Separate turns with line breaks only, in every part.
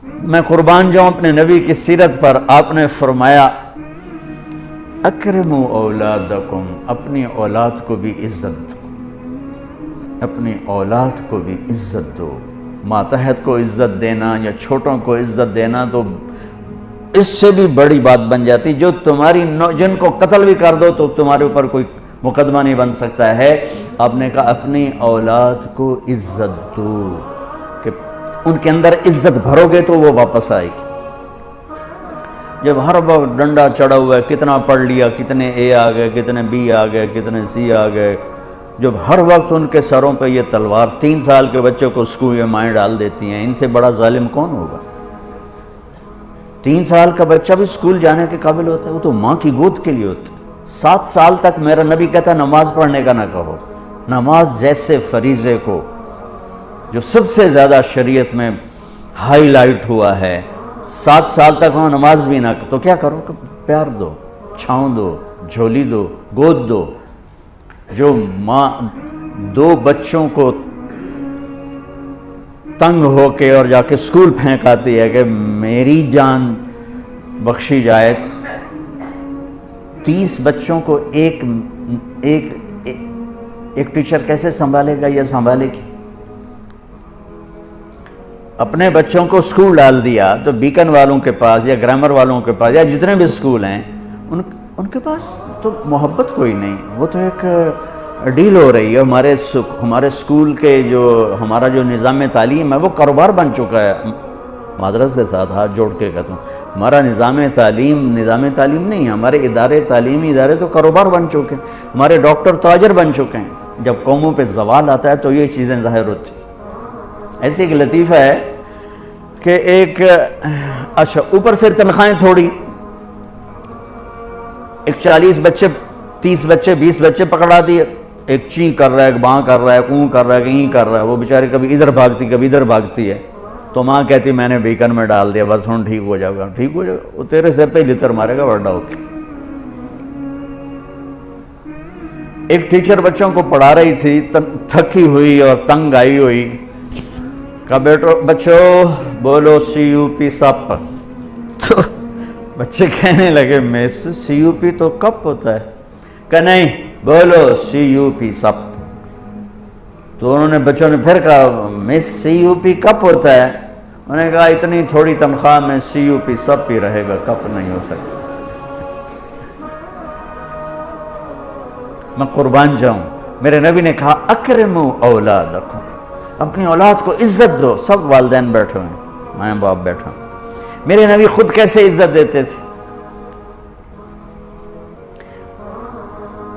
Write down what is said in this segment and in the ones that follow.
میں قربان جاؤں اپنے نبی کی سیرت پر. آپ نے فرمایا اکرموا اولادکم، اپنی اولاد کو بھی عزت دو، اپنی اولاد کو بھی عزت دو. ماتحت کو عزت دینا یا چھوٹوں کو عزت دینا تو اس سے بھی بڑی بات بن جاتی. جو تمہاری جن کو قتل بھی کر دو تو تمہارے اوپر کوئی مقدمہ نہیں بن سکتا ہے. آپ نے کہا اپنی اولاد کو عزت دو، کہ ان کے اندر عزت بھرو گے تو وہ واپس آئے گی. جب ہر وقت ڈنڈا چڑھا ہوا ہے، کتنا پڑھ لیا، کتنے اے آ گئے، کتنے بی آ گئے، کتنے سی آ گئے، جب ہر وقت ان کے سروں پہ یہ تلوار، 3 سال کے بچوں کو اسکول میں مائیں ڈال دیتی ہیں، ان سے بڑا ظالم کون ہوگا؟ 3 سال کا بچہ بھی اسکول جانے کے قابل ہوتا ہے، وہ تو ماں کی گود کے لیے ہوتا ہے. 7 سال تک میرا نبی کہتا ہے نماز پڑھنے کا نہ کہو. نماز جیسے فریضے کو جو سب سے زیادہ شریعت میں ہائی لائٹ ہوا ہے، 7 سال تک وہاں نماز بھی نہ تو کیا کرو کہ پیار دو، چھاؤں دو، جھولی دو، گود دو. جو ماں 2 بچوں کو تنگ ہو کے اور جا کے اسکول پھینک آتی ہے کہ میری جان بخشی جائے، 30 بچوں کو ایک ٹیچر کیسے سنبھالے گا یا سنبھالے گی؟ اپنے بچوں کو اسکول ڈال دیا تو بیکن والوں کے پاس یا گرامر والوں کے پاس یا جتنے بھی اسکول ہیں ان کے پاس تو محبت کوئی نہیں. وہ تو ایک ڈیل ہو رہی ہے. ہمارے اسکول کے ہمارا جو نظام تعلیم ہے وہ کاروبار بن چکا ہے. معذرت کے ساتھ ہاتھ جوڑ کے کہتا ہوں، ہمارا نظام تعلیم نہیں، ہمارے تعلیمی ادارے تو کاروبار بن چکے ہیں. ہمارے ڈاکٹر تاجر بن چکے ہیں. جب قوموں پہ زوال آتا ہے تو یہ چیزیں ظاہر ہوتی ہیں. ایسے ایک لطیفہ ہے کہ اچھا اوپر سے تنخواہیں تھوڑی، ایک 40 بچے، 30 بچے، 20 بچے پکڑا دیے، ایک چیں کر رہا ہے، ایک باں کر رہا ہے، کوں کر رہا ہے، کہیں کر رہا ہے. وہ بیچارے کبھی ادھر بھاگتی کبھی ادھر بھاگتی ہے. تو ماں کہتی میں نے بیکن میں ڈال دیا، بس ہوں ٹھیک ہو جائے گا. ٹھیک ہو جائے گا؟ وہ تیرے سر پہ ہی لتر مارے گا ورڈا ہو کے. ایک ٹیچر بچوں کو پڑھا رہی تھی، تھکی ہوئی اور تنگ آئی ہوئی، کہا بچوں بولو CUP سپ. تو بچے کہنے لگے مس CUP تو کپ ہوتا ہے. کہ نہیں، بولو CUP سپ. تو انہوں نے بچوں نے پھر کہا مس CUP کپ ہوتا ہے. انہوں نے کہا اتنی تھوڑی تنخواہ میں CUP سپ ہی رہے گا، کپ نہیں ہو سکتا. میں قربان جاؤں، میرے نبی نے کہا اکرموا اولادکم، اپنی اولاد کو عزت دو. سب والدین بیٹھے ہیں، ماں باپ بیٹھے ہیں. میرے نبی خود کیسے عزت دیتے تھے؟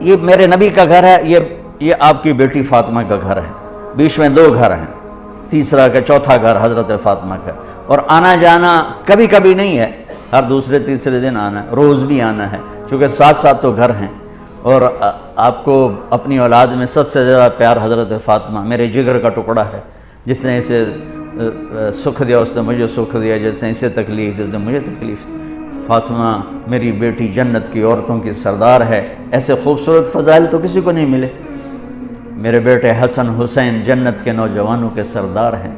یہ میرے نبی کا گھر ہے، یہ آپ کی بیٹی فاطمہ کا گھر ہے. بیچ میں 2 گھر ہیں، تیسرا کا چوتھا گھر حضرت فاطمہ کا. اور آنا جانا کبھی کبھی نہیں ہے، ہر دوسرے تیسرے دن آنا ہے، روز بھی آنا ہے، چونکہ 7 تو گھر ہیں. اور آپ کو اپنی اولاد میں سب سے زیادہ پیار حضرت فاطمہ، میرے جگر کا ٹکڑا ہے. جس نے اسے سکھ دیا اس نے مجھے سکھ دیا، جس نے اسے تکلیف دی اس نے مجھے تکلیف دی. فاطمہ میری بیٹی جنت کی عورتوں کی سردار ہے. ایسے خوبصورت فضائل تو کسی کو نہیں ملے. میرے بیٹے حسن حسین جنت کے نوجوانوں کے سردار ہیں.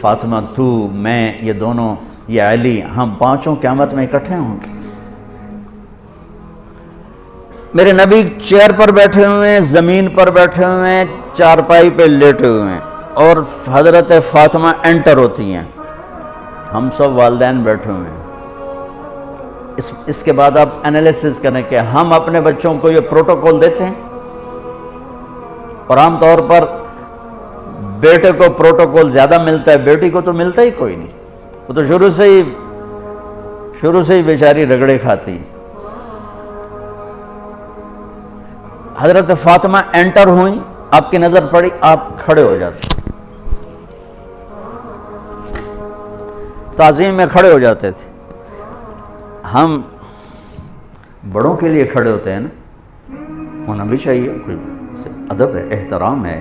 فاطمہ، تو، میں، یہ دونوں، یہ علی، ہم 5 قیامت میں اکٹھے ہوں گے. میرے نبی چیئر پر بیٹھے ہوئے ہیں، زمین پر بیٹھے ہوئے ہیں، چارپائی پہ لیٹے ہوئے ہیں، اور حضرت فاطمہ انٹر ہوتی ہیں. ہم سب والدین بیٹھے ہوئے ہیں. اس کے بعد آپ انالیسس کریں کہ ہم اپنے بچوں کو یہ پروٹوکول دیتے ہیں. اور عام طور پر بیٹے کو پروٹوکول زیادہ ملتا ہے، بیٹی کو تو ملتا ہی کوئی نہیں. وہ تو شروع سے ہی بیچاری رگڑے کھاتی. حضرت فاطمہ انٹر ہوئیں، آپ کی نظر پڑی، آپ کھڑے ہو جاتے، تعظیم میں کھڑے ہو جاتے تھے. ہم بڑوں کے لیے کھڑے ہوتے ہیں نا، ہونا بھی چاہیے، کوئی ادب ہے، احترام ہے،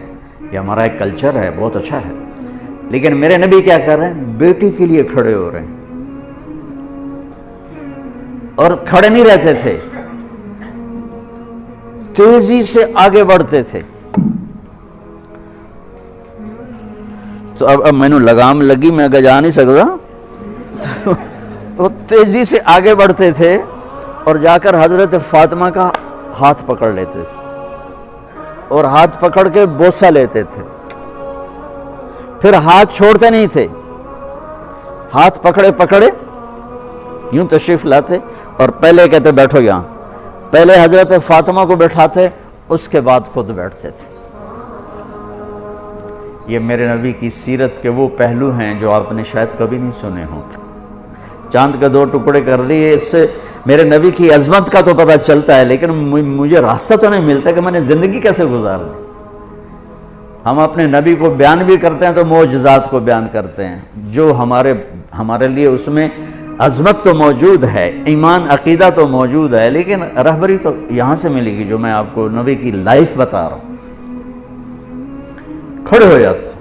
یہ ہمارا ایک کلچر ہے، بہت اچھا ہے. لیکن میرے نبی کیا کر رہے ہیں؟ بیٹی کے لیے کھڑے ہو رہے ہیں. اور کھڑے نہیں رہتے تھے، تیزی سے آگے بڑھتے تھے. تو اب میں نے لگام لگی، میں آگے جا نہیں سکتا. تو وہ تیزی سے آگے بڑھتے تھے اور جا کر حضرت فاطمہ کا ہاتھ پکڑ لیتے تھے اور ہاتھ پکڑ کے بوسہ لیتے تھے، پھر ہاتھ چھوڑتے نہیں تھے، ہاتھ پکڑے پکڑے یوں تشریف لاتے اور پہلے کہتے بیٹھو یہاں، پہلے حضرت فاطمہ کو بیٹھاتے، اس کے بعد خود بیٹھتے تھے۔ یہ میرے نبی کی سیرت کے وہ پہلو ہیں جو آپ نے شاید کبھی نہیں سنے ہوں گے۔ چاند کے 2 ٹکڑے کر دیے، اس سے میرے نبی کی عظمت کا تو پتہ چلتا ہے، لیکن مجھے راستہ تو نہیں ملتا کہ میں نے زندگی کیسے گزار دی۔ ہم اپنے نبی کو بیان بھی کرتے ہیں تو معجزات کو بیان کرتے ہیں، جو ہمارے لیے اس میں عظمت تو موجود ہے، ایمان عقیدہ تو موجود ہے، لیکن رہبری تو یہاں سے ملے گی جو میں آپ کو نبی کی لائف بتا رہا ہوں۔ کھڑے ہو جاتے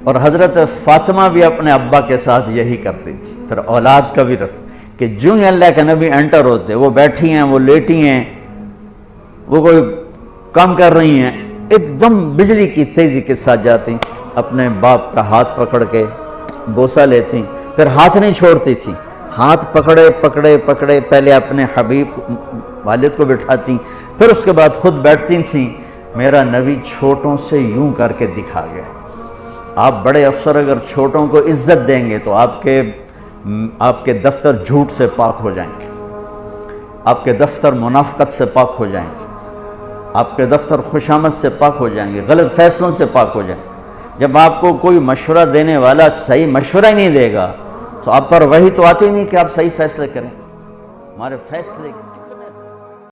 اور حضرت فاطمہ بھی اپنے ابا کے ساتھ یہی کرتی تھی۔ پھر اولاد کا بھی رکھ کہ جو ہی اللہ کے نبی انٹر ہوتے، وہ بیٹھی ہیں، وہ لیٹی ہیں، وہ کوئی کام کر رہی ہیں، ایک دم بجلی کی تیزی کے ساتھ جاتی، اپنے باپ کا ہاتھ پکڑ کے بوسہ لیتی، پھر ہاتھ نہیں چھوڑتی تھی، ہاتھ پکڑے پکڑے پکڑے پہلے اپنے حبیب والد کو بٹھاتی، پھر اس کے بعد خود بیٹھتی تھیں۔ میرا نبی چھوٹوں سے یوں کر کے دکھا گیا۔ آپ بڑے افسر اگر چھوٹوں کو عزت دیں گے تو آپ کے دفتر جھوٹ سے پاک ہو جائیں گے، آپ کے دفتر منافقت سے پاک ہو جائیں گے، آپ کے دفتر خوشامد سے پاک ہو جائیں گے، غلط فیصلوں سے پاک ہو جائیں گے۔ جب آپ کو کوئی مشورہ دینے والا صحیح مشورہ ہی نہیں دے گا تو آپ پر وہی تو آتی نہیں کہ آپ صحیح فیصلے کریں۔ ہمارے فیصلے